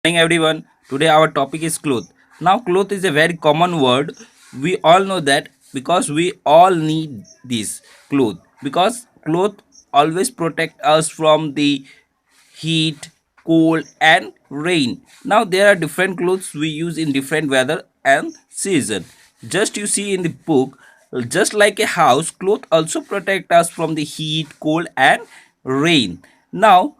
Morning everyone. Today our topic is cloth. Now cloth is a very common word. We all know that because we all need this cloth because cloth always protect us from the heat, cold and rain. Now there are different clothes we use in different weather and season. Just you see in the book, just like a house, cloth also protect us from the heat, cold and rain. Now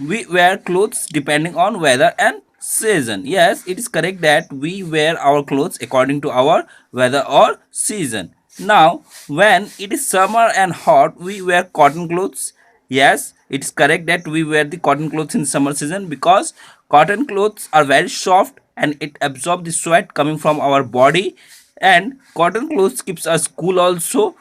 we wear clothes depending on weather and season. Yes, it is correct that we wear our clothes according to our weather or season. Now, when it is summer and hot, we wear cotton clothes. Yes, it is correct that we wear the cotton clothes in summer season because cotton clothes are very soft and it absorbs the sweat coming from our body, and cotton clothes keeps us cool also,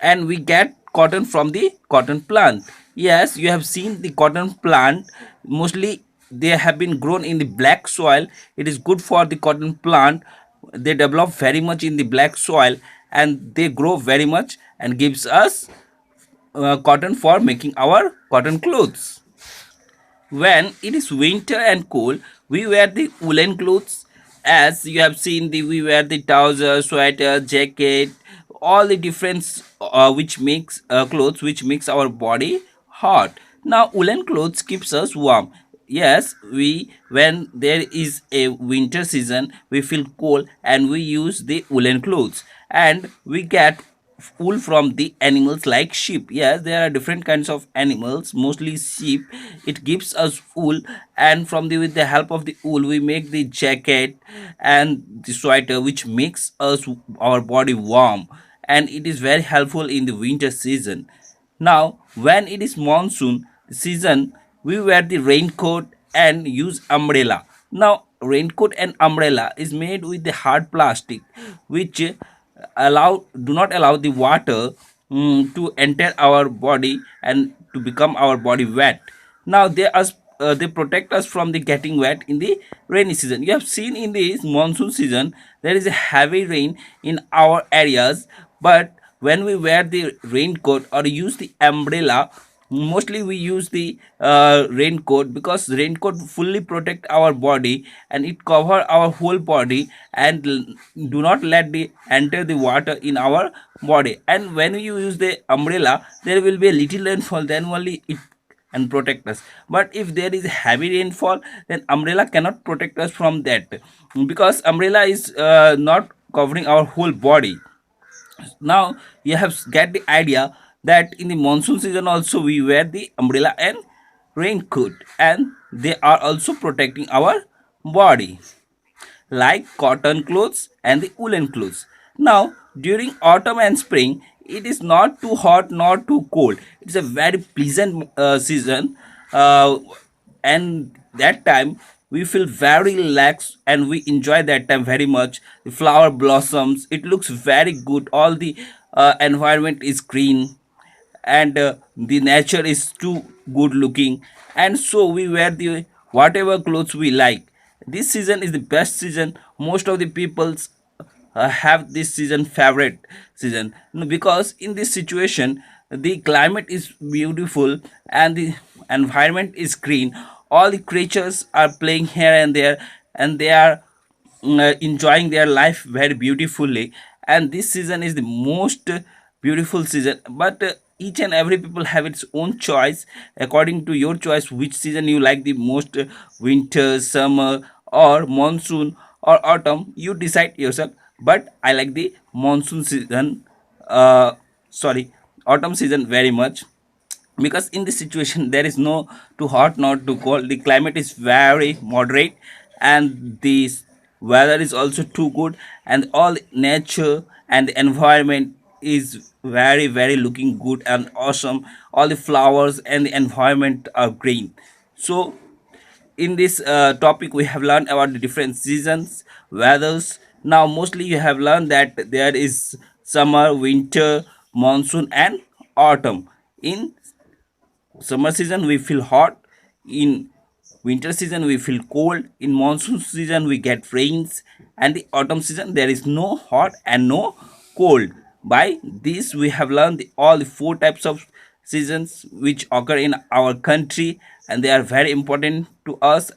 and we get cotton from the cotton plant. Yes, you have seen the cotton plant. Mostly they have been grown in the black soil. It is good for the cotton plant. They develop very much in the black soil and they grow very much and gives us cotton for making our cotton clothes. When it is winter and cold, we wear the woolen clothes. As you have seen, we wear the trousers, sweater, jacket, all the different which makes clothes which makes our body hot. Now woolen clothes keeps us warm. Yes, we when there is a winter season, we feel cold and we use the woolen clothes, and we get wool from the animals like sheep. Yes, there are different kinds of animals, mostly sheep. It gives us wool, and from the with the help of the wool we make the jacket and the sweater which makes us our body warm, and it is very helpful in the winter season. Now when it is monsoon season, we wear the raincoat and use umbrella. Now raincoat and umbrella is made with the hard plastic which do not allow the water to enter our body and to become our body wet. Now they protect us from the getting wet in the rainy season. You have seen in this monsoon season there is a heavy rain in our areas, but when we wear the raincoat or use the umbrella, mostly we use the raincoat because raincoat fully protect our body and it cover our whole body and do not let the enter the water in our body. And when you use the umbrella, there will be a little rainfall, then only it and protect us. But if there is heavy rainfall, then umbrella cannot protect us from that because umbrella is not covering our whole body. Now you have get the idea that in the monsoon season also we wear the umbrella and raincoat, and they are also protecting our body like cotton clothes and the woolen clothes. Now during autumn and spring, it is not too hot nor too cold. It's a very pleasant season, and that time we feel very relaxed and we enjoy that time very much. The flower blossoms, it looks very good. All the environment is green, and the nature is too good looking, and so we wear the whatever clothes we like. This season is the best season. Most of the peoples have this season favorite season. No, because in this situation the climate is beautiful and the environment is green. All the creatures are playing here and there, and they are enjoying their life very beautifully, and this season is the most beautiful season. But each and every people have its own choice. According to your choice, which season you like the most, winter, summer or monsoon or autumn, you decide yourself. But I like the monsoon season, sorry, autumn season very much, because in this situation there is no too hot not too cold. The climate is very moderate and the weather is also too good, and all nature and the environment is very looking good and awesome. All the flowers and the environment are green. So in this topic we have learned about the different seasons, weathers. Now mostly you have learned that there is summer, winter, monsoon and autumn. In summer season we feel hot, in winter season we feel cold, in monsoon season we get rains, and the autumn season there is no hot and no cold. By this we have learned all the four types of seasons which occur in our country, and they are very important to us.